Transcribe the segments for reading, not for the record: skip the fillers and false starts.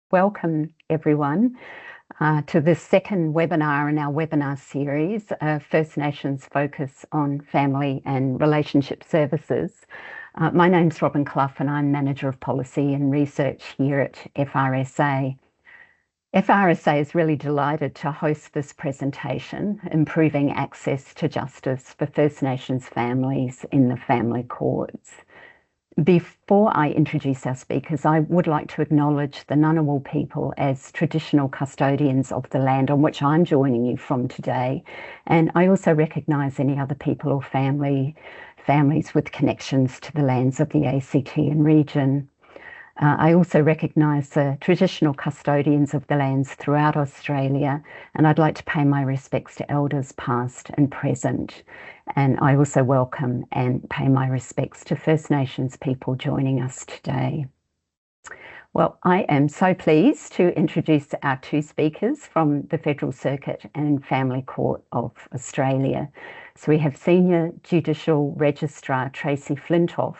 Welcome everyone to this second webinar in our webinar series, First Nations Focus on Family and Relationship Services. My name's Robin Clough and I'm Manager of Policy and Research here at FRSA. FRSA is really delighted to host this presentation, Improving Access to Justice for First Nations Families in the Family Courts. Before I introduce our speakers, I would like to acknowledge the Ngunnawal people as traditional custodians of the land on which I'm joining you from today. And I also recognise any other people or families with connections to the lands of the ACT and region. I also recognise the traditional custodians of the lands throughout Australia, and I'd like to pay my respects to elders past and present. And I also welcome and pay my respects to First Nations people joining us today. Well, I am so pleased to introduce our two speakers from the Federal Circuit and Family Court of Australia. So we have Senior Judicial Registrar Tracy Flintoff,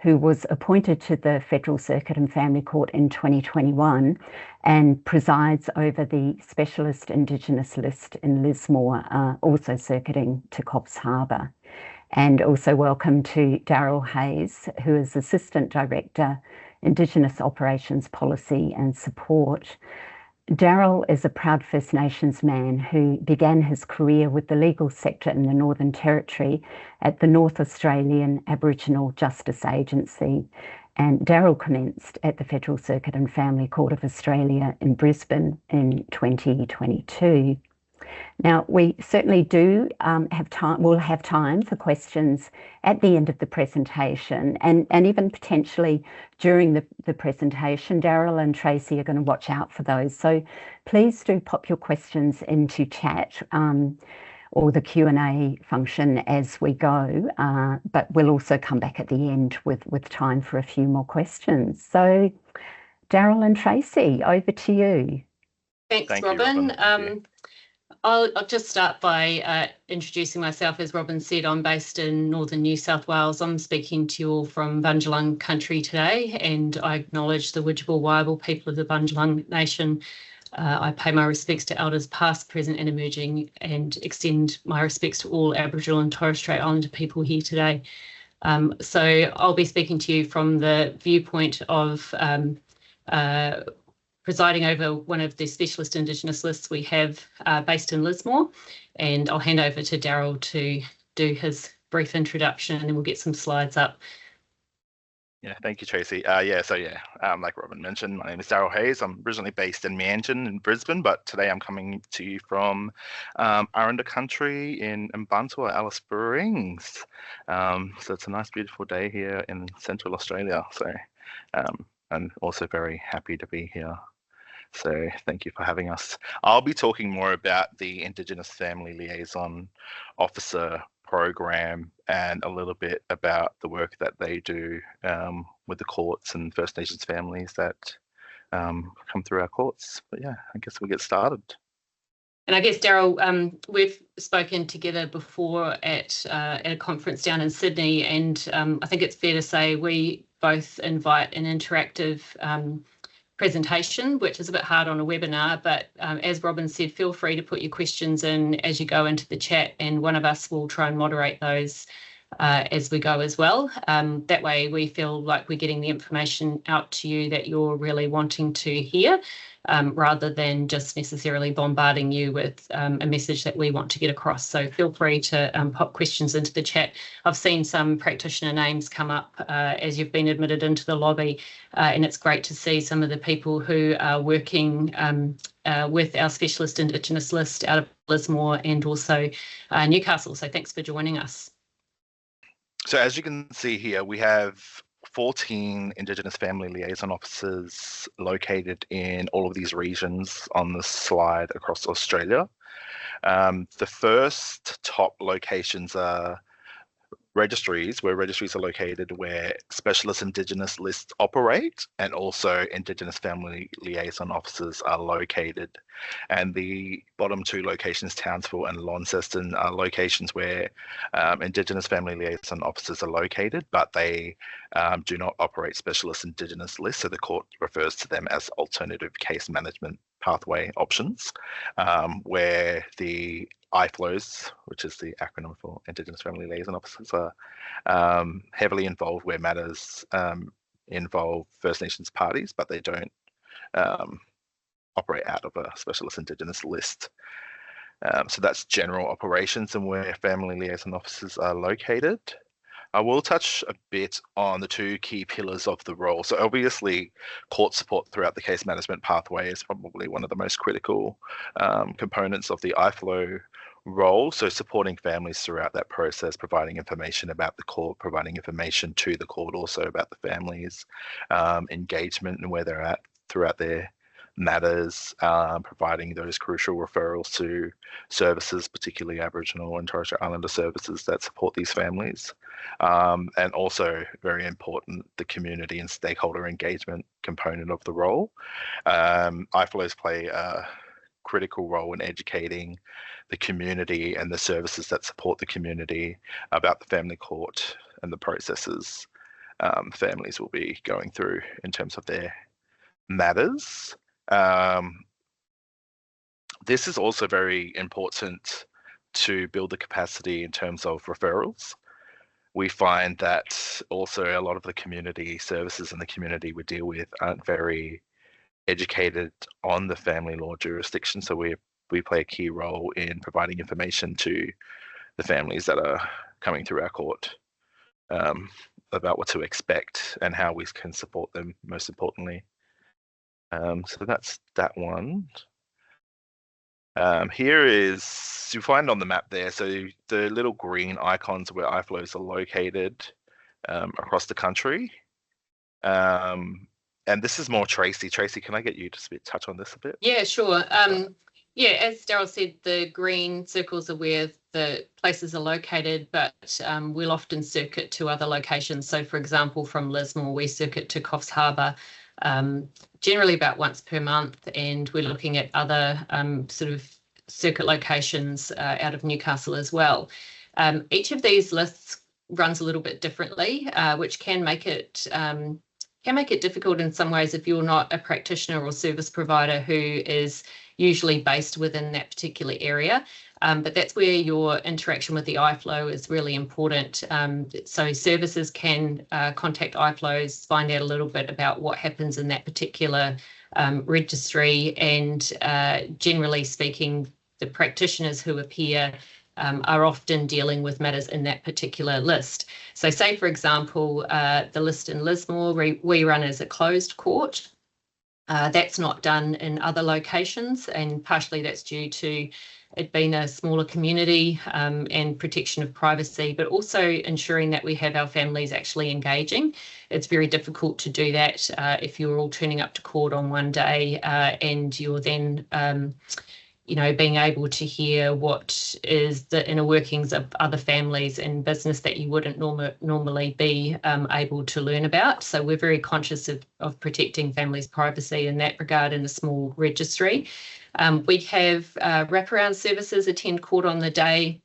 who was appointed to the Federal Circuit and Family Court in 2021 and presides over the Specialist Indigenous List in Lismore, also circuiting to Coffs Harbour. And also welcome to Daryl Hayes, who is Assistant Director, Indigenous Operations Policy and Support. Daryl is a proud First Nations man who began his career with the legal sector in the Northern Territory at the North Australian Aboriginal Justice Agency. And Daryl commenced at the Federal Circuit and Family Court of Australia in Brisbane in 2022. Now, we certainly do have time, we'll have time for questions at the end of the presentation and even potentially during the presentation. Daryl and Tracy are going to watch out for those. So please do pop your questions into chat or the Q&A function as we go, but we'll also come back at the end with time for a few more questions. So Daryl and Tracy, over to you. Thanks, Robin. I'll just start by introducing myself. As Robin said, I'm based in northern New South Wales. I'm speaking to you all from Bundjalung country today, and I acknowledge the Widjabul Waiable people of the Bundjalung Nation. I pay my respects to elders past, present and emerging, and extend my respects to all Aboriginal and Torres Strait Islander people here today. So I'll be speaking to you from the viewpoint of presiding over one of the specialist Indigenous lists we have based in Lismore, and I'll hand over to Daryl to do his brief introduction and then we'll get some slides up. Yeah, thank you, Tracy. Like Robin mentioned, my name is Daryl Hayes. I'm originally based in Meanjin in Brisbane, but today I'm coming to you from Aranda country in Bantua, Alice Springs. So it's a nice, beautiful day here in Central Australia. So I'm also very happy to be here. So thank you for having us. I'll be talking more about the Indigenous Family Liaison Officer program and a little bit about the work that they do with the courts and First Nations families that come through our courts. But yeah, I guess we'll get started. And I guess, Daryl, we've spoken together before at a conference down in Sydney, and I think it's fair to say we both invite an interactive presentation, which is a bit hard on a webinar, but as Robin said, feel free to put your questions in as you go into the chat, and one of us will try and moderate those as we go as well. That way we feel like we're getting the information out to you that you're really wanting to hear, rather than just necessarily bombarding you with a message that we want to get across. So feel free to pop questions into the chat. I've seen some practitioner names come up as you've been admitted into the lobby, and it's great to see some of the people who are working with our Specialist Indigenous List out of Lismore and also Newcastle. So thanks for joining us. So as you can see here, we have 14 Indigenous Family Liaison Officers located in all of these regions on the slide across Australia. The first top locations are registries, where registries are located where Specialist Indigenous Lists operate, and also Indigenous Family Liaison Officers are located. And the bottom two locations, Townsville and Launceston, are locations where Indigenous Family Liaison Officers are located, but they do not operate Specialist Indigenous Lists, so the court refers to them as alternative case management pathway options, where the IFLOs, which is the acronym for Indigenous Family Liaison Officers, are heavily involved where matters involve First Nations parties, but they don't operate out of a Specialist Indigenous list. So that's general operations and where Family Liaison Officers are located. I will touch a bit on the two key pillars of the role. So obviously, court support throughout the case management pathway is probably one of the most critical components of the IFLO role. So supporting families throughout that process, providing information about the court, providing information to the court also about the families, engagement and where they're at throughout their matters, providing those crucial referrals to services, particularly Aboriginal and Torres Strait Islander services that support these families. And also, very important, the community and stakeholder engagement component of the role. IFLOs play a critical role in educating the community and the services that support the community about the family court and the processes families will be going through in terms of their matters. This is also very important to build the capacity in terms of referrals. We find that also a lot of the community services in the community we deal with aren't very educated on the family law jurisdiction. So we play a key role in providing information to the families that are coming through our court about what to expect and how we can support them, most importantly. So that's that one. Here is, you find on the map there, so the little green icons where IFLOs are located across the country. And this is more Tracy. Tracy, can I get you to touch on this a bit? Yeah, sure. Yeah, as Daryl said, the green circles are where the places are located, but we'll often circuit to other locations. So, for example, from Lismore, we circuit to Coffs Harbour, generally about once per month, and we're looking at other sort of circuit locations out of Newcastle as well. Each of these lists runs a little bit differently, which can make it difficult in some ways if you're not a practitioner or service provider who is usually based within that particular area. But that's where your interaction with the IFLO is really important. So services can contact IFLOs, find out a little bit about what happens in that particular registry, and generally speaking, the practitioners who appear are often dealing with matters in that particular list. So say, for example, the list in Lismore, we run as a closed court. That's not done in other locations, and partially that's due to it being a smaller community and protection of privacy, but also ensuring that we have our families actually engaging. It's very difficult to do that if you're all turning up to court on one day and you're then being able to hear what is the inner workings of other families and business that you wouldn't normally be able to learn about. So we're very conscious of protecting families' privacy in that regard in a small registry. We have wraparound services attend court on the day.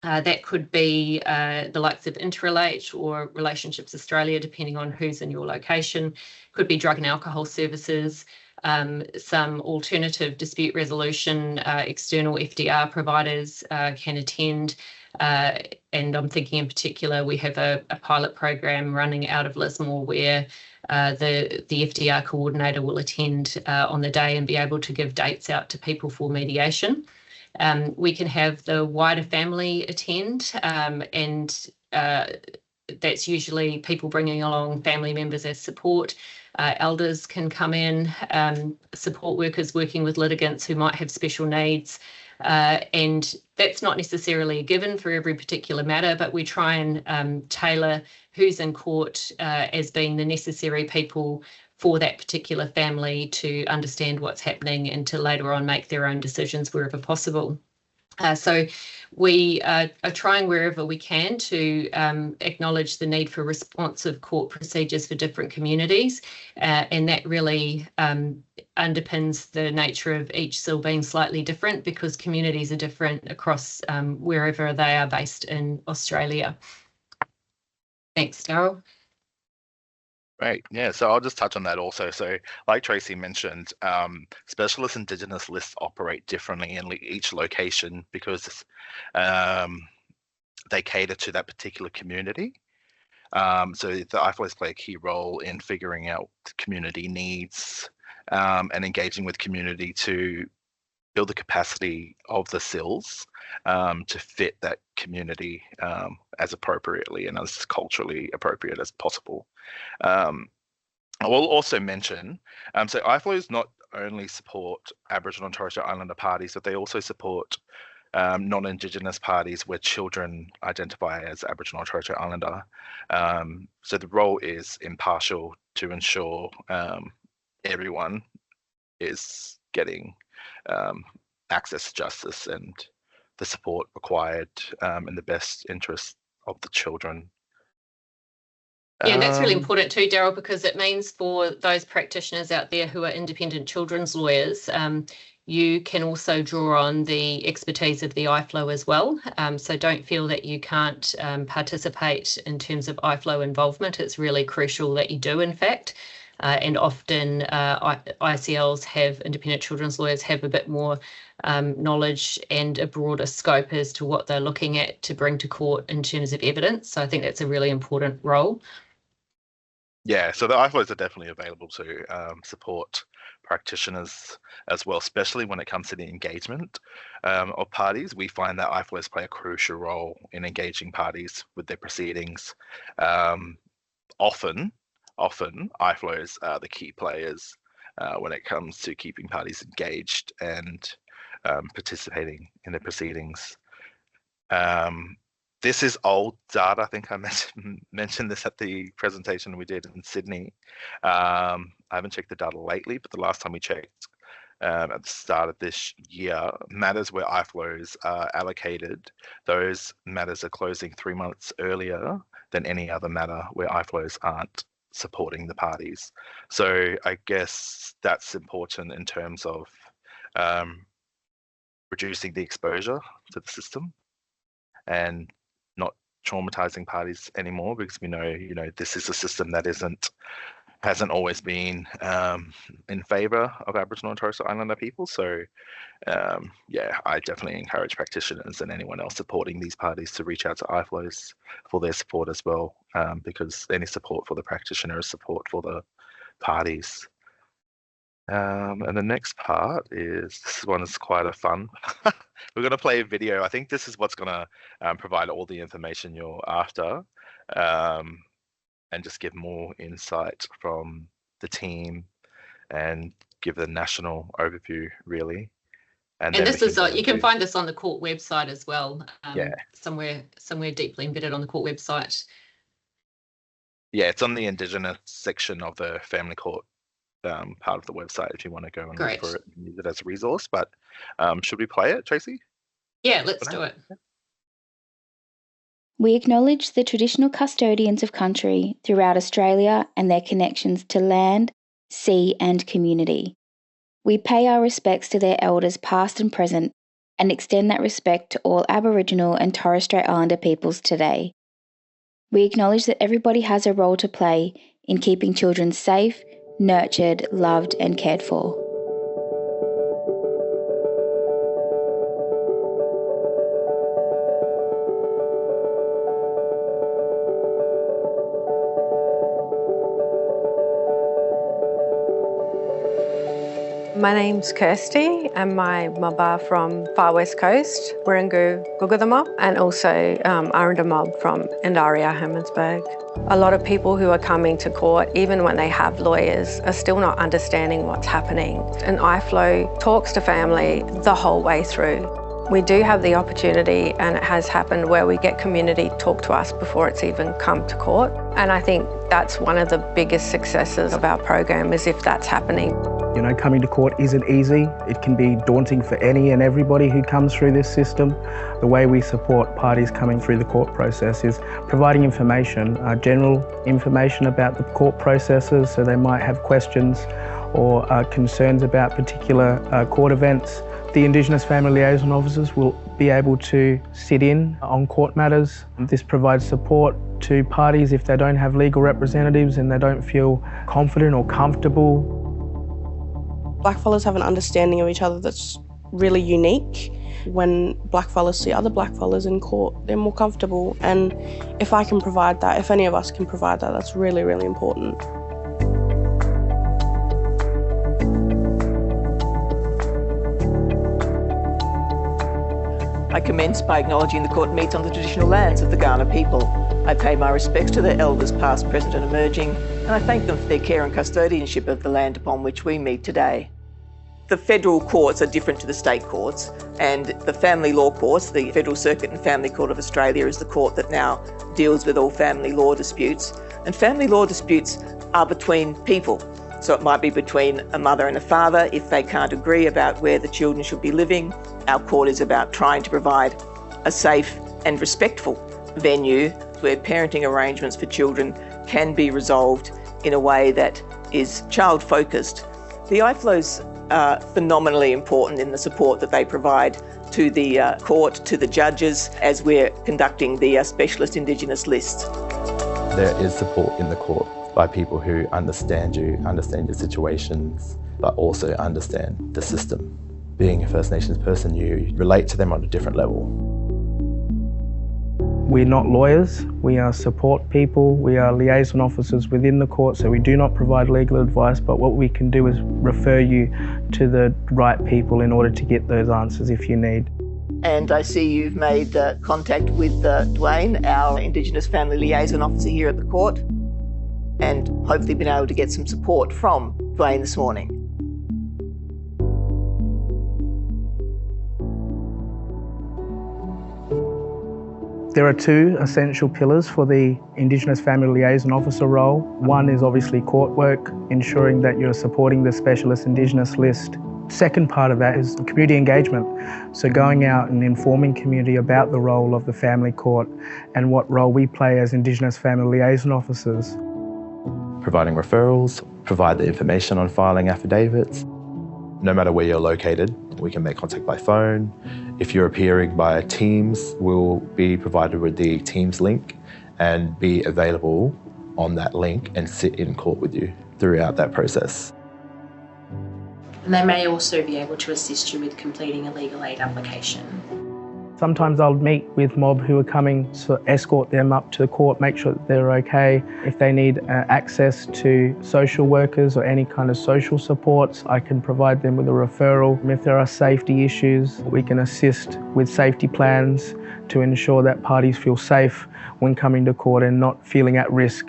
That could be the likes of Interrelate or Relationships Australia, depending on who's in your location. Could be drug and alcohol services. Some alternative dispute resolution, external FDR providers can attend. And I'm thinking in particular, we have a pilot program running out of Lismore where the FDR coordinator will attend on the day and be able to give dates out to people for mediation. We can have the wider family attend, and that's usually people bringing along family members as support. Elders can come in, support workers working with litigants who might have special needs, and that's not necessarily a given for every particular matter, but we try and tailor who's in court as being the necessary people for that particular family to understand what's happening and to later on make their own decisions wherever possible. So we are trying wherever we can to acknowledge the need for responsive court procedures for different communities, and that really underpins the nature of each SIL being slightly different, because communities are different across wherever they are based in Australia. Thanks, Daryl. Great. Yeah, so I'll just touch on that also. So like Tracy mentioned, Specialist Indigenous Lists operate differently in each location because they cater to that particular community. So the IFLOs play a key role in figuring out community needs and engaging with community to build the capacity of the SILs to fit that community as appropriately and as culturally appropriate as possible. I will also mention, so IFLOs not only support Aboriginal and Torres Strait Islander parties, but they also support non-Indigenous parties where children identify as Aboriginal or Torres Strait Islander. So the role is impartial to ensure everyone is getting access to justice and the support required in the best interest of the children. Yeah, and that's really important too, Daryl, because it means for those practitioners out there who are independent children's lawyers, you can also draw on the expertise of the IFLO as well. So don't feel that you can't participate in terms of IFLO involvement. It's really crucial that you do, in fact. And often ICLs have, independent children's lawyers have a bit more knowledge and a broader scope as to what they're looking at to bring to court in terms of evidence. So I think that's a really important role. Yeah, so the IFLOs are definitely available to support practitioners as well, especially when it comes to the engagement of parties. We find that IFLOs play a crucial role in engaging parties with their proceedings. Often IFLOs are the key players when it comes to keeping parties engaged and participating in their proceedings. This is old data. I think I mentioned this at the presentation we did in Sydney. I haven't checked the data lately, but the last time we checked at the start of this year, matters where IFLOs are allocated, those matters are closing 3 months earlier than any other matter where IFLOs aren't supporting the parties. So I guess that's important in terms of reducing the exposure to the system and not traumatizing parties anymore, because we know, this is a system that hasn't always been in favour of Aboriginal and Torres Strait Islander people. So yeah, I definitely encourage practitioners and anyone else supporting these parties to reach out to IFLOs for their support as well, because any support for the practitioner is support for the parties. And the next part is, this one is quite a fun. We're going to play a video. I think this is what's going to provide all the information you're after, and just give more insight from the team and give the national overview, really. And this is you can find this on the court website as well. Yeah. Somewhere deeply embedded on the court website. Yeah, it's on the Indigenous section of the Family Court part of the website if you want to go and look for it and use it as a resource. But should we play it, Tracy? Yeah, let's do it. We acknowledge the traditional custodians of country throughout Australia and their connections to land, sea and community. We pay our respects to their elders past and present and extend that respect to all Aboriginal and Torres Strait Islander peoples today. We acknowledge that everybody has a role to play in keeping children safe, nurtured, loved and cared for. My name's Kirsty and my mob are from Far West Coast, Wirangu, Gugathama, and also Aranda mob from Indaria, Hermannsburg. A lot of people who are coming to court, even when they have lawyers, are still not understanding what's happening. And IFLO talks to family the whole way through. We do have the opportunity, and it has happened, where we get community talk to us before it's even come to court. And I think that's one of the biggest successes of our program, is if that's happening. You know, coming to court isn't easy. It can be daunting for any and everybody who comes through this system. The way we support parties coming through the court process is providing information, general information about the court processes, so they might have questions or concerns about particular court events. The Indigenous Family Liaison Officers will be able to sit in on court matters. This provides support to parties if they don't have legal representatives and they don't feel confident or comfortable. Blackfellas have an understanding of each other that's really unique. When blackfellas see other blackfellas in court, they're more comfortable, and if I can provide that, if any of us can provide that, that's really, really important. I commence by acknowledging the court meets on the traditional lands of the Kaurna people. I pay my respects to their elders past, present and emerging, and I thank them for their care and custodianship of the land upon which we meet today. The federal courts are different to the state courts, and the family law courts, the Federal Circuit and Family Court of Australia, is the court that now deals with all family law disputes. And family law disputes are between people. So it might be between a mother and a father if they can't agree about where the children should be living. Our court is about trying to provide a safe and respectful venue where parenting arrangements for children can be resolved in a way that is child-focused. The IFLOs are phenomenally important in the support that they provide to the court, to the judges, as we're conducting the Specialist Indigenous Lists. There is support in the court by people who understand you, understand your situations, but also understand the system. Being a First Nations person, you relate to them on a different level. We're not lawyers, we are support people, we are liaison officers within the court, so we do not provide legal advice, but what we can do is refer you to the right people in order to get those answers if you need. And I see you've made contact with Dwayne, our Indigenous Family Liaison Officer here at the court, and hopefully been able to get some support from Dwayne this morning. There are two essential pillars for the Indigenous Family Liaison Officer role. One is obviously court work, ensuring that you're supporting the Specialist Indigenous List. Second part of that is community engagement. So going out and informing community about the role of the family court and what role we play as Indigenous Family Liaison Officers. Providing referrals, provide the information on filing affidavits. No matter where you're located, we can make contact by phone. If you're appearing by Teams, we'll be provided with the Teams link and be available on that link and sit in court with you throughout that process. And they may also be able to assist you with completing a legal aid application. Sometimes I'll meet with mob who are coming to escort them up to the court, make sure that they're okay. If they need access to social workers or any kind of social supports, I can provide them with a referral. If there are safety issues, we can assist with safety plans to ensure that parties feel safe when coming to court and not feeling at risk.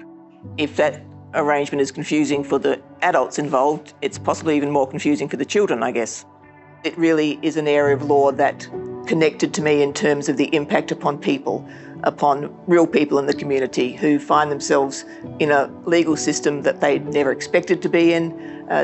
If that arrangement is confusing for the adults involved, it's possibly even more confusing for the children, I guess. It really is an area of law that connected to me in terms of the impact upon people, upon real people in the community who find themselves in a legal system that they never expected to be in,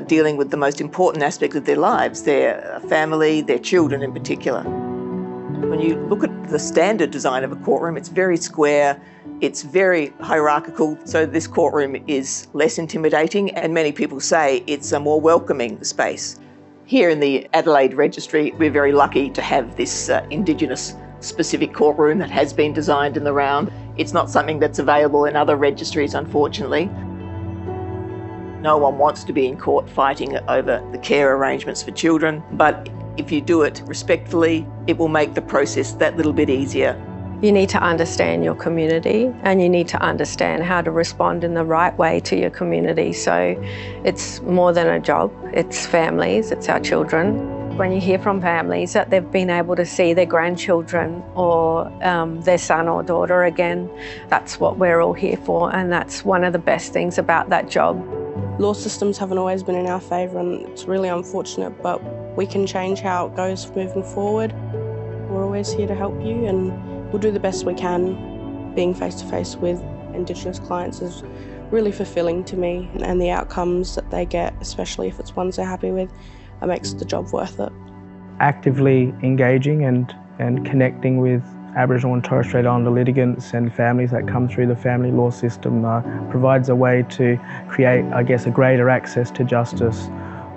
dealing with the most important aspect of their lives, their family, their children in particular. When you look at the standard design of a courtroom, it's very square, it's very hierarchical, so this courtroom is less intimidating, and many people say it's a more welcoming space. Here in the Adelaide Registry, we're very lucky to have this Indigenous specific courtroom that has been designed in the round. It's not something that's available in other registries, unfortunately. No one wants to be in court fighting over the care arrangements for children, but if you do it respectfully, it will make the process that little bit easier. You need to understand your community and you need to understand how to respond in the right way to your community. So it's more than a job, it's families, it's our children. When you hear from families that they've been able to see their grandchildren or their son or daughter again, that's what we're all here for, and that's one of the best things about that job. Law systems haven't always been in our favour, and it's really unfortunate, but we can change how it goes moving forward. We're always here to help you, and we'll do the best we can. Being face-to-face with Indigenous clients is really fulfilling to me, and the outcomes that they get, especially if it's ones they're happy with, it makes the job worth it. Actively engaging and connecting with Aboriginal and Torres Strait Islander litigants and families that come through the family law system provides a way to create, I guess, a greater access to justice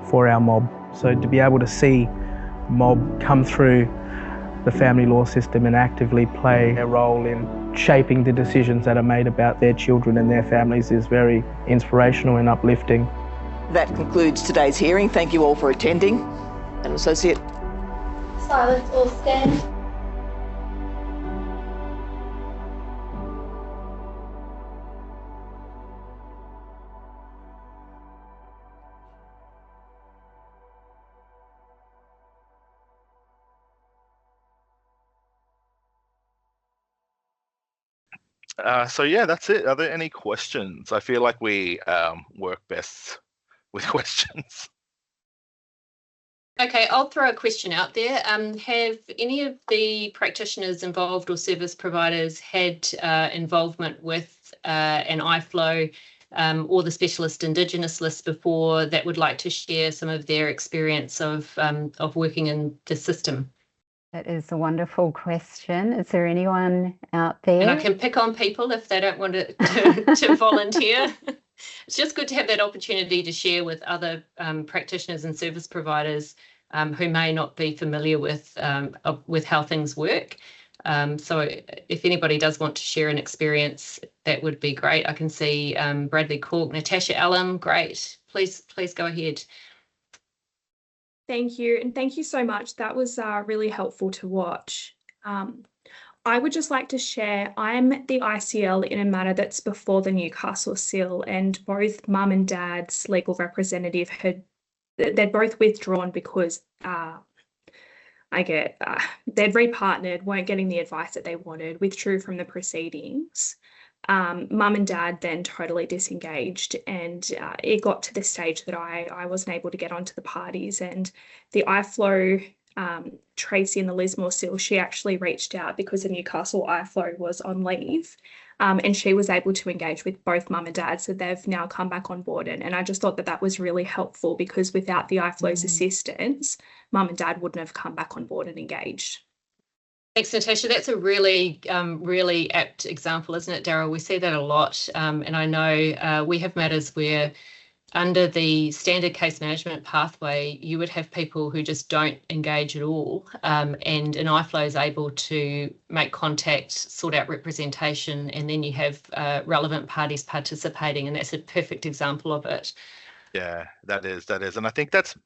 for our mob. So to be able to see mob come through the family law system and actively play a role in shaping the decisions that are made about their children and their families is very inspirational and uplifting. That concludes today's hearing. Thank you all for attending. And Associate. Silence, all stand. So yeah, that's it. Are there any questions? I feel like we work best with questions. Okay, I'll throw a question out there. Have any of the practitioners involved or service providers had involvement with an IFLO or the Specialist Indigenous Lists before that would like to share some of their experience of working in the system? That is a wonderful question. Is there anyone out there? And I can pick on people if they don't want to volunteer. It's just good to have that opportunity to share with other practitioners and service providers who may not be familiar with how things work. So if anybody does want to share an experience, that would be great. I can see Bradley Cork, Natasha Allen, great. Please go ahead. Thank you, and thank you so much. That was really helpful to watch. I would just like to share, I'm the ICL in a matter that's before the Newcastle SIL, and both mum and dad's legal representative they'd both withdrawn because they'd repartnered, weren't getting the advice that they wanted, withdrew from the proceedings. Mum and dad then totally disengaged, and it got to the stage that I wasn't able to get onto the parties, and the IFLO, Tracy in the Lismore SIL, she actually reached out because the Newcastle IFLO was on leave, and she was able to engage with both mum and dad, so they've now come back on board, and I just thought that was really helpful because without the IFLO's assistance, mum and dad wouldn't have come back on board and engaged. Thanks, Natasha. That's a really, really apt example, isn't it, Daryl? We see that a lot. And I know we have matters where under the standard case management pathway, you would have people who just don't engage at all. And an IFLO is able to make contact, sort out representation, and then you have relevant parties participating. And that's a perfect example of it. Yeah, that is. And I think that's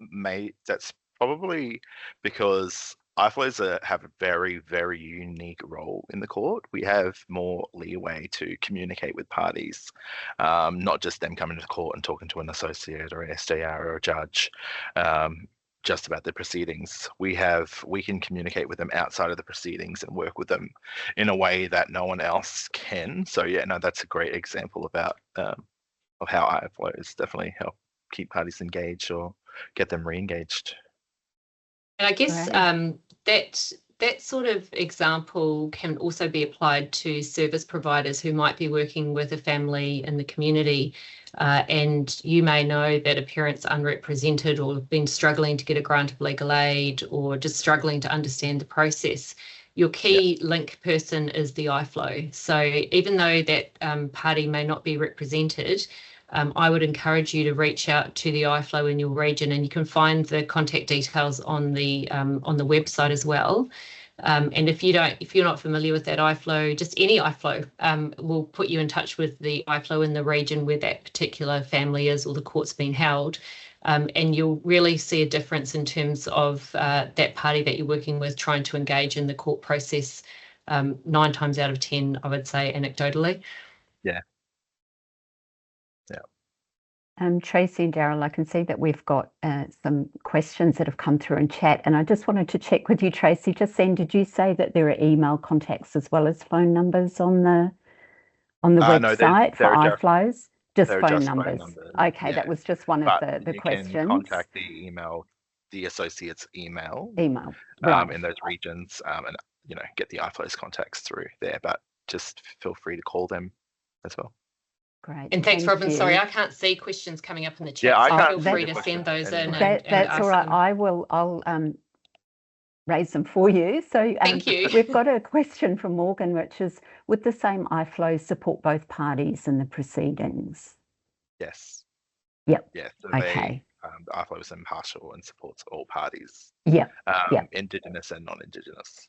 probably because IFLOs have a very, very unique role in the court. We have more leeway to communicate with parties, not just them coming to court and talking to an associate or an SJR or a judge just about the proceedings. We can communicate with them outside of the proceedings and work with them in a way that no one else can. So yeah, no, that's a great example about of how IFLOs definitely help keep parties engaged or get them re-engaged. And I guess that sort of example can also be applied to service providers who might be working with a family in the community, and you may know that a parent's unrepresented or been struggling to get a grant of legal aid or just struggling to understand the process. Your key link person is the IFLO. So even though that party may not be represented, I would encourage you to reach out to the IFLO in your region, and you can find the contact details on the website as well. And if you're not familiar with that IFLO, just any IFLO will put you in touch with the IFLO in the region where that particular family is or the court's been held. And you'll really see a difference in terms of that party that you're working with trying to engage in the court process 9 times out of 10, I would say, anecdotally. Yeah. Tracy and Daryl, I can see that we've got some questions that have come through in chat, and I just wanted to check with you, Tracy. Just then, did you say that there are email contacts as well as phone numbers on the website for IFLOs? Just phone numbers. Okay, yeah. That was just one of the questions. You can contact the associate's email. Right. In those regions, and get the IFLOs contacts through there. But just feel free to call them as well. Great. And thanks, Robin. you. Sorry, I can't see questions coming up in the chat. Yeah, I so can't feel free see to the send those in. That's all right. Them. I'll raise them for you. So thank you. We've got a question from Morgan, which is, would the same IFLOs support both parties in the proceedings? Yes. Yep. Yeah. So okay. The IFLO is impartial and supports all parties. Yep. Indigenous and non-Indigenous.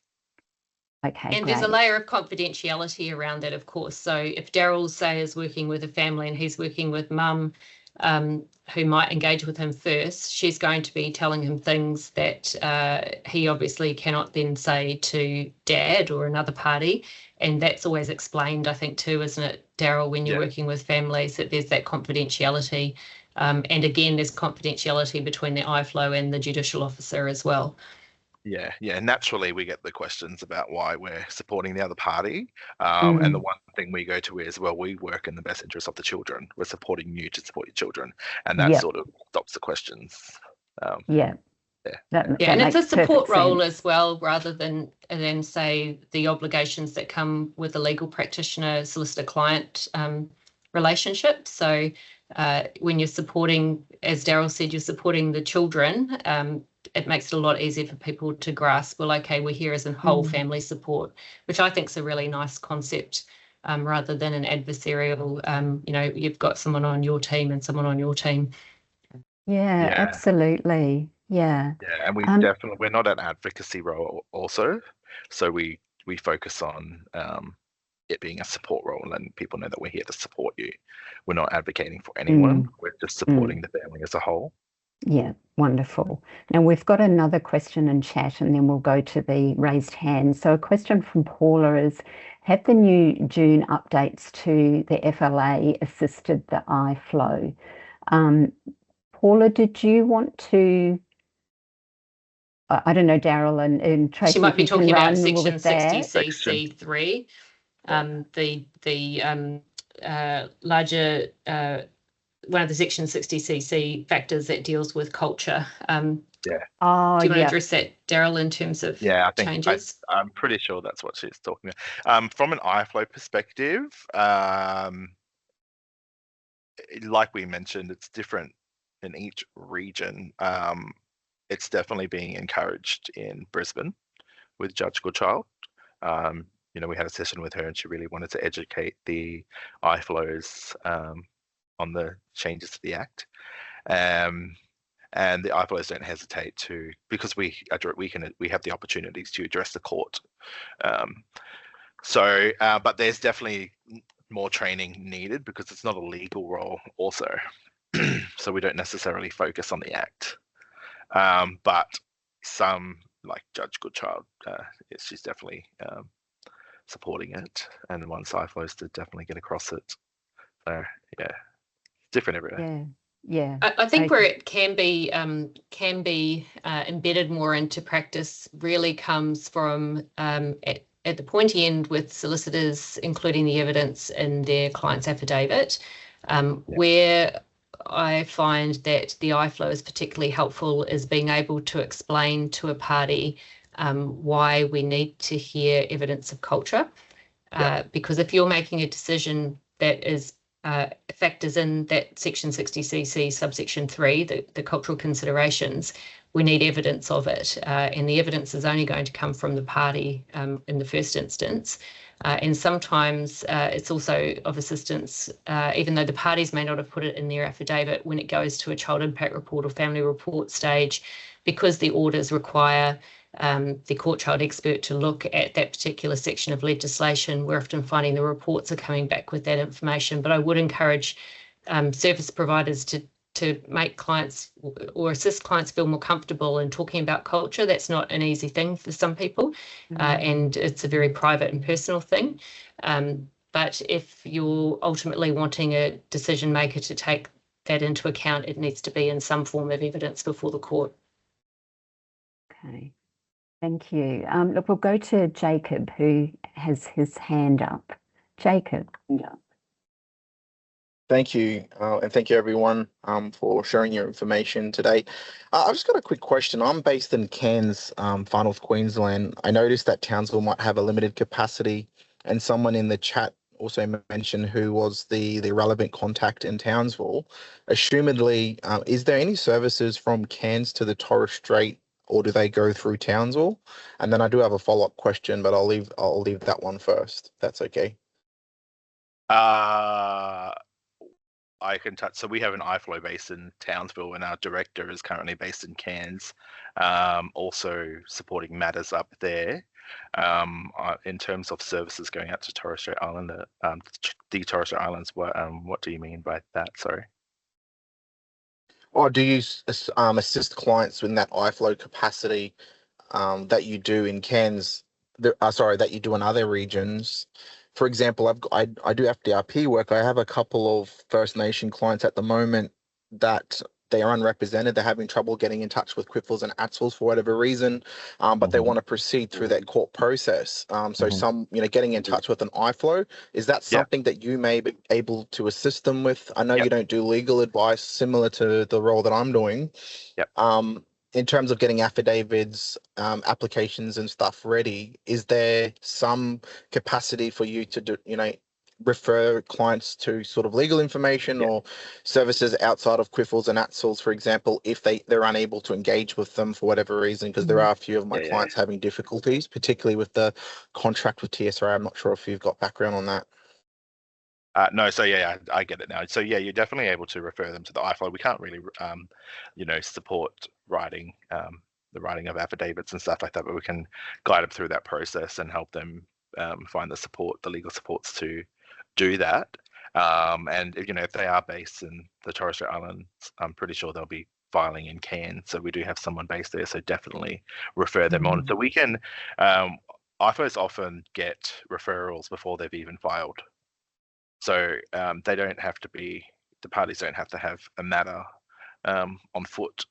Okay. And there's a layer of confidentiality around that, of course. So if Daryl, say, is working with a family and he's working with mum, who might engage with him first, she's going to be telling him things that he obviously cannot then say to dad or another party. And that's always explained, I think, too, isn't it, Daryl, when you're working with families, that there's that confidentiality. And again, there's confidentiality between the IFLO and the judicial officer as well. Yeah. Naturally, we get the questions about why we're supporting the other party. And the one thing we go to is, well, we work in the best interest of the children. We're supporting you to support your children. And that sort of stops the questions. That and it's a support role as well, rather than say the obligations that come with a legal practitioner solicitor-client relationship. So when you're supporting, as Daryl said, you're supporting the children, it makes it a lot easier for people to grasp, well, okay, we're here as a whole family support, which I think is a really nice concept, rather than an adversarial, you've got someone on your team and someone on your team. Yeah, absolutely. Yeah. Yeah, and we're not an advocacy role also. So we focus on it being a support role, and people know that we're here to support you. We're not advocating for anyone. We're just supporting the family as a whole. Yeah, wonderful. Now we've got another question in chat, and then we'll go to the raised hands. So a question from Paula is, have the new June updates to the FLA assisted the IFLO? Paula, did you want to, I don't know, Daryl and Tracy, she might be talking about section 60cc3, the larger one of the section 60cc factors that deals with culture. Do you want to address that, Daryl, in terms of changes? I'm pretty sure that's what she's talking about. From an IFLO perspective, like we mentioned, it's different in each region. It's definitely being encouraged in Brisbane with Judge Goodchild. We had a session with her, and she really wanted to educate the IFLOs on the changes to the Act. And the IFLOs don't hesitate to, because we have the opportunities to address the court. But there's definitely more training needed, because it's not a legal role also. So we don't necessarily focus on the Act. But some, like Judge Goodchild, she's definitely supporting it, and wants IFLOs to definitely get across it. So yeah, different everywhere. Yeah. I think where it can be embedded more into practice really comes from at the pointy end with solicitors including the evidence in their client's affidavit, where I find that the IFLO is particularly helpful is being able to explain to a party why we need to hear evidence of culture, because if you're making a decision that is factors in that section 60cc subsection 3, the cultural considerations, we need evidence of it, and the evidence is only going to come from the party in the first instance. And sometimes it's also of assistance, even though the parties may not have put it in their affidavit, when it goes to a child impact report or family report stage, because the orders require the court child expert to look at that particular section of legislation. We're often finding the reports are coming back with that information. But I would encourage service providers to make clients or assist clients feel more comfortable in talking about culture. That's not an easy thing for some people, and it's a very private and personal thing. But if you're ultimately wanting a decision maker to take that into account, it needs to be in some form of evidence before the court. Okay. Thank you. Look, we'll go to Jacob, who has his hand up. Jacob. Thank you, and thank you everyone for sharing your information today. I've just got a quick question. I'm based in Cairns, Far North Queensland. I noticed that Townsville might have a limited capacity, and someone in the chat also mentioned who was the relevant contact in Townsville. Assumedly, is there any services from Cairns to the Torres Strait, or do they go through Townsville? And then I do have a follow-up question, but I'll leave that one first. If that's okay. I can touch. So we have an IFLO based in Townsville, and our director is currently based in Cairns, also supporting matters up there. In terms of services going out to Torres Strait Island, the Torres Strait Islands, what do you mean by that? Sorry. Or do you assist clients in that IFLO capacity that you do in Cairns? That you do in other regions. For example, I do FDRP work. I have a couple of First Nation clients at the moment that they are unrepresented. They're having trouble getting in touch with QFLs and ATSLs for whatever reason, but they want to proceed through that court process. So some, getting in touch with an IFLO, is that something that you may be able to assist them with? I know you don't do legal advice similar to the role that I'm doing. In terms of getting affidavits, applications and stuff ready, is there some capacity for you to do, refer clients to sort of legal information or services outside of QFLs and ATSLs, for example, if they're unable to engage with them for whatever reason? Because there are a few of my clients having difficulties, particularly with the contract with TSRA. I'm not sure if you've got background on that. No, so I get it now. So you're definitely able to refer them to the IFLO. We can't really, support writing, the writing of affidavits and stuff like that, but we can guide them through that process and help them find the legal supports to do that. And if they are based in the Torres Strait Islands, I'm pretty sure they'll be filing in Cairns. So we do have someone based there. So definitely refer them on. So we can. IFLOs often get referrals before they've even filed. So they don't have to be, the parties don't have to have a matter on foot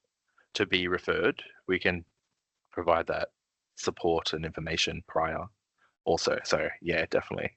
to be referred. We can provide that support and information prior also. So definitely.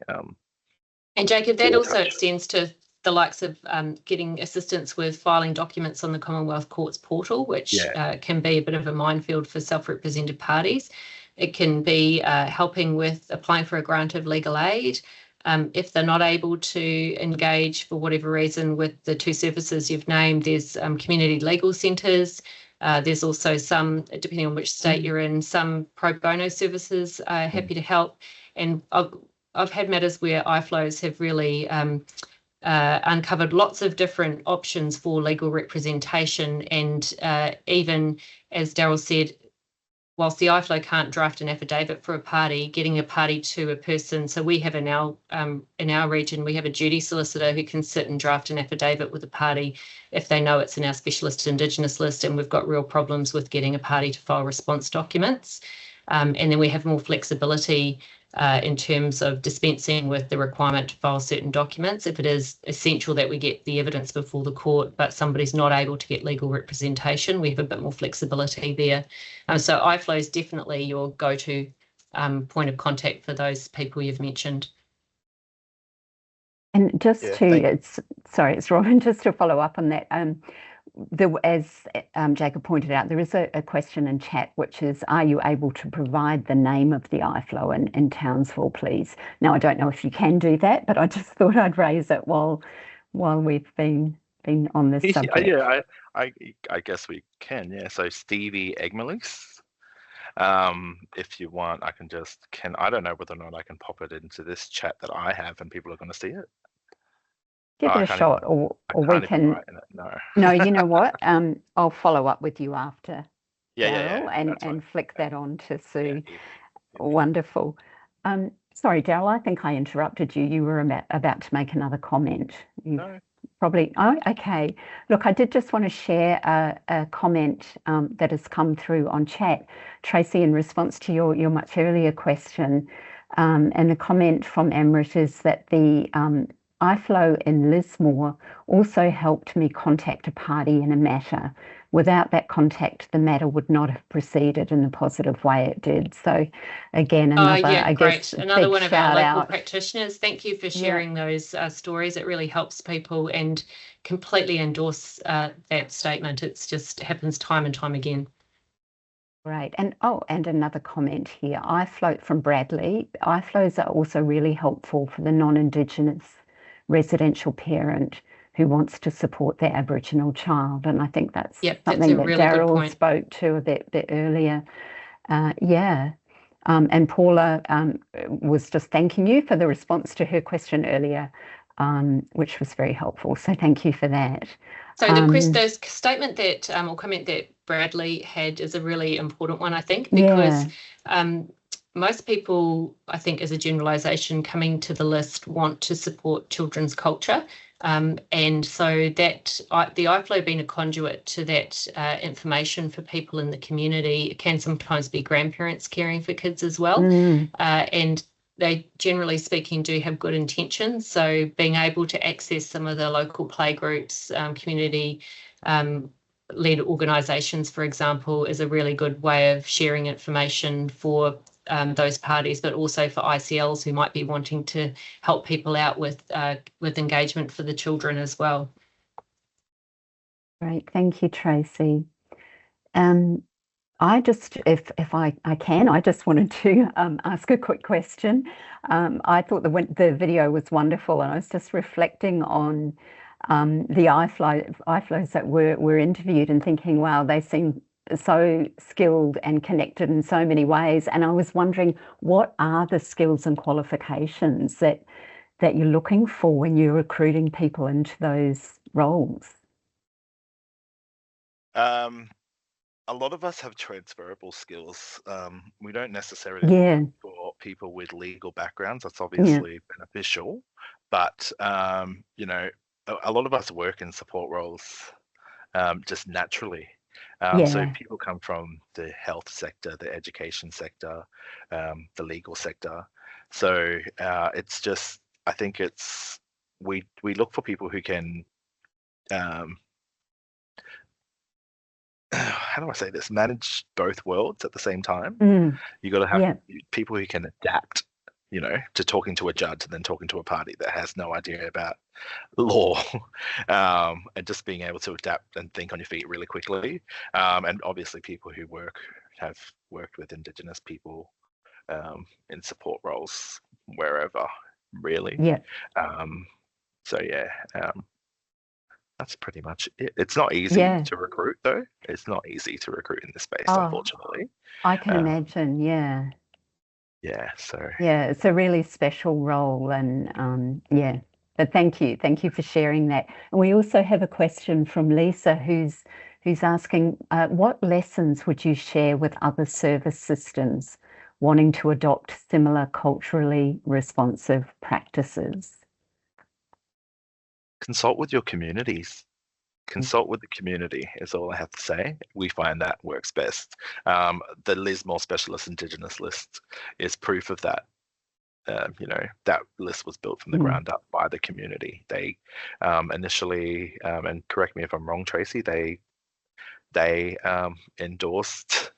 And Jacob, that also extends to the likes of getting assistance with filing documents on the Commonwealth Courts portal, which can be a bit of a minefield for self-represented parties. It can be helping with applying for a grant of legal aid. If they're not able to engage for whatever reason with the two services you've named, there's community legal centres. There's also some, depending on which state you're in, some pro bono services are happy to help. And I've had matters where IFLOs have really uncovered lots of different options for legal representation. And even, as Daryl said, whilst the IFLO can't draft an affidavit for a party, getting a party to a person. So we have in our region, we have a duty solicitor who can sit and draft an affidavit with a party if they know it's in our Specialist Indigenous List and we've got real problems with getting a party to file response documents. And then we have more flexibility in terms of dispensing with the requirement to file certain documents if it is essential that we get the evidence before the court, but somebody's not able to get legal representation. We have a bit more flexibility there. So IFLO is definitely your go-to point of contact for those people you've mentioned. And just it's Robin, just to follow up on that. As Jacob pointed out, there is a question in chat, which is, are you able to provide the name of the IFLO in Townsville, please? Now, I don't know if you can do that, but I just thought I'd raise it while we've been on this subject. I guess we can, So Stevie Egmelis, if you want, I don't know whether or not I can pop it into this chat that I have and people are going to see it. Give it a shot, or we can. No, you know what? I'll follow up with you after, Daryl, and flick that on to Sue. Wonderful. Sorry, Daryl, I think I interrupted you. You were about to make another comment. No. Probably. Oh, okay. Look, I did just want to share a comment that has come through on chat, Tracy, in response to your much earlier question. And the comment from Emrit is that the IFLO in Lismore also helped me contact a party in a matter. Without that contact, the matter would not have proceeded in the positive way it did. So again, another, great. Another one of our local practitioners. Thank you for sharing those stories. It really helps people, and completely endorse that statement. It's just happens time and time again. Great. And another comment here. IFLO from Bradley. IFLOs are also really helpful for the non-Indigenous residential parent who wants to support their Aboriginal child. And I think that's something that Daryl spoke to a bit earlier. And Paula was just thanking you for the response to her question earlier, which was very helpful. So thank you for that. So the statement that or comment that Bradley had is a really important one, I think, because most people, I think, as a generalisation, coming to the list want to support children's culture. And so that the IFLO being a conduit to that information for people in the community, it can sometimes be grandparents caring for kids as well. And they, generally speaking, do have good intentions. So being able to access some of the local playgroups, community led organisations, for example, is a really good way of sharing information for those parties, but also for ICLs who might be wanting to help people out with engagement for the children as well. Great, thank you, Tracy. I just, if I can, I just wanted to ask a quick question. I thought the video was wonderful, and I was just reflecting on the IFLOs that were interviewed and thinking, wow, they seem so skilled and connected in so many ways. And I was wondering, what are the skills and qualifications that you're looking for when you're recruiting people into those roles? A lot of us have transferable skills. We don't necessarily look for people with legal backgrounds. That's obviously beneficial, but you know, a lot of us work in support roles just naturally. So people come from the health sector, the education sector, the legal sector. So it's just, I think it's, we look for people who can, how do I say this, manage both worlds at the same time. You got to have people who can adapt, you know, to talking to a judge and then talking to a party that has no idea about law, and just being able to adapt and think on your feet really quickly. And obviously people who have worked with Indigenous people in support roles wherever, really. That's pretty much it. It's not easy to recruit, though. It's not easy to recruit in this space, unfortunately. I can imagine, Yeah, it's a really special role, and but thank you for sharing that. And we also have a question from Lisa, who's asking, what lessons would you share with other service systems wanting to adopt similar culturally responsive practices? Consult with your communities. Consult with the community is all I have to say. We find that works best. The Lismore Specialist Indigenous List is proof of that. You know, that list was built from the ground up by the community. They initially, and correct me if I'm wrong, Tracy, they endorsed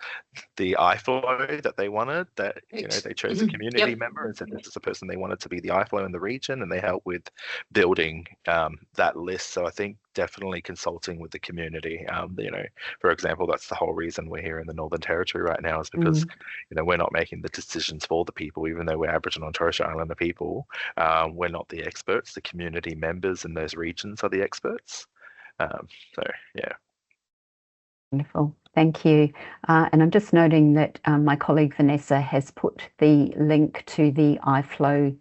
the IFLO that they wanted, that, you know, they chose a community member and said this is the person they wanted to be the IFLO in the region, and they helped with building that list. So I think definitely consulting with the community. You know, for example, that's the whole reason we're here in the Northern Territory right now, is because you know, we're not making the decisions for the people, even though we're Aboriginal and Torres Strait Islander people. We're not the experts. The community members in those regions are the experts. So yeah. Wonderful, thank you. And I'm just noting that my colleague Vanessa has put the link to the IFLO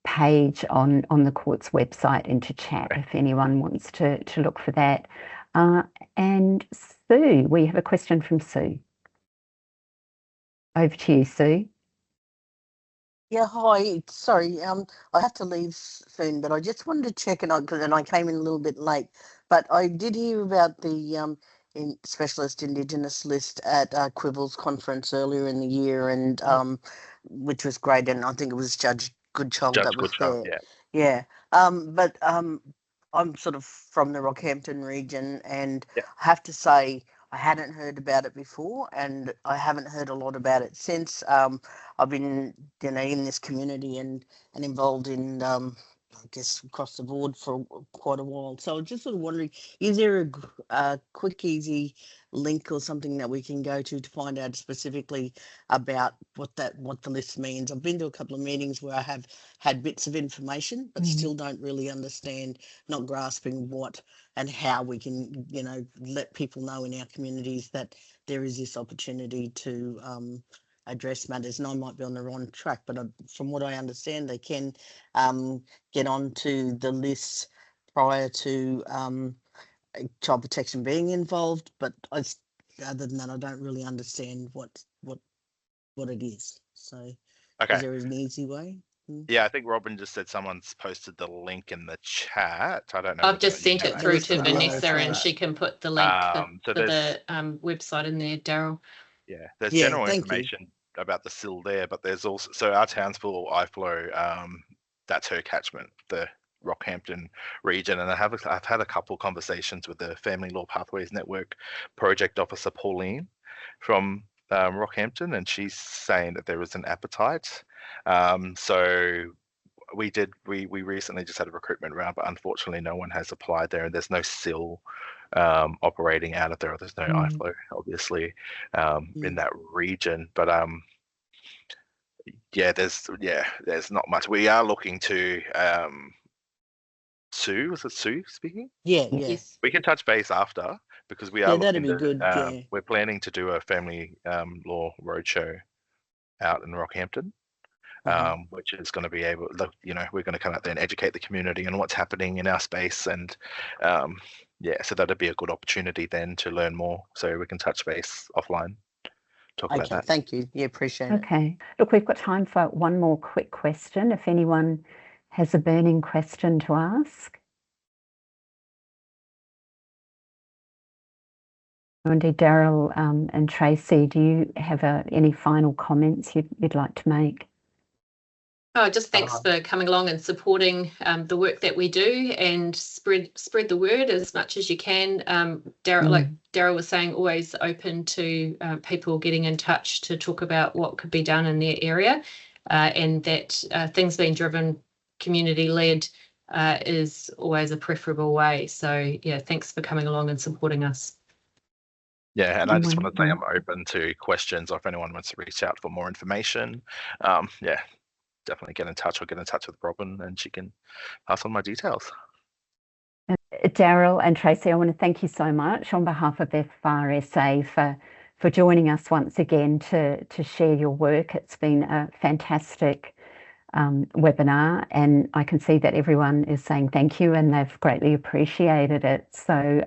page on the court's website into chat if anyone wants to look for that. And Sue, we have a question from Sue. Over to you, Sue. Yeah, hi. Sorry, I have to leave soon, but I just wanted to check, and I came in a little bit late, but I did hear about the Specialist Indigenous List at Quibbles conference earlier in the year, and which was great, and I think it was Judge Goodchild that was there. But I'm sort of from the Rockhampton region, and I have to say I hadn't heard about it before, and I haven't heard a lot about it since. I've been, you know, in this community and involved in I guess across the board for quite a while. So I'm just sort of wondering, is there a quick, easy link or something that we can go to find out specifically about what the list means? I've been to a couple of meetings where I have had bits of information, but still don't really understand, not grasping what and how we can, let people know in our communities that there is this opportunity to address matters. And I might be on the wrong track, but from what I understand, they can get onto the list prior to child protection being involved. But other than that, I don't really understand what it is. So, is there an easy way? Yeah, I think Robin just said someone's posted the link in the chat. I don't know. I've just sent it through to Vanessa, and she can put the link for the website in there, Daryl. Yeah, there's general information about the SIL there, but there's also, so our Townsville IFLO, that's her catchment, the Rockhampton region, and I've had a couple conversations with the Family Law Pathways Network project officer Pauline from Rockhampton, and she's saying that there is an appetite. So we recently just had a recruitment round, but unfortunately no one has applied there, and there's no SIL operating out of there. There's no IFLO obviously in that region, but there's not much. We are looking to Sue, was it Sue speaking? Yes. We can touch base after, because we are that'd be good. We're planning to do a family law roadshow out in Rockhampton, which is going to be able, we're going to come out there and educate the community on what's happening in our space, and so that'd be a good opportunity then to learn more. So we can touch base offline, talk about that. Thank you. Yeah, appreciate it. Okay. Look, we've got time for one more quick question. If anyone has a burning question to ask. Indeed, Daryl and Tracy, do you have any final comments you'd like to make? Oh, just thanks for coming along and supporting the work that we do, and spread the word as much as you can. Daryl, like Daryl was saying, always open to people getting in touch to talk about what could be done in their area, and that things being driven community-led is always a preferable way. So, yeah, thanks for coming along and supporting us. Yeah, and I just want to say I'm open to questions, or if anyone wants to reach out for more information, definitely get in touch, or get in touch with Robin and she can pass on my details. Daryl and Tracy, I want to thank you so much on behalf of FRSA for joining us once again to share your work. It's been a fantastic webinar, and I can see that everyone is saying thank you and they've greatly appreciated it. So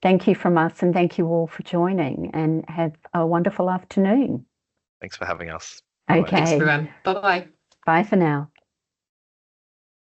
thank you from us, and thank you all for joining, and have a wonderful afternoon. Thanks for having us. Okay. Thanks, everyone. Bye-bye. Bye for now.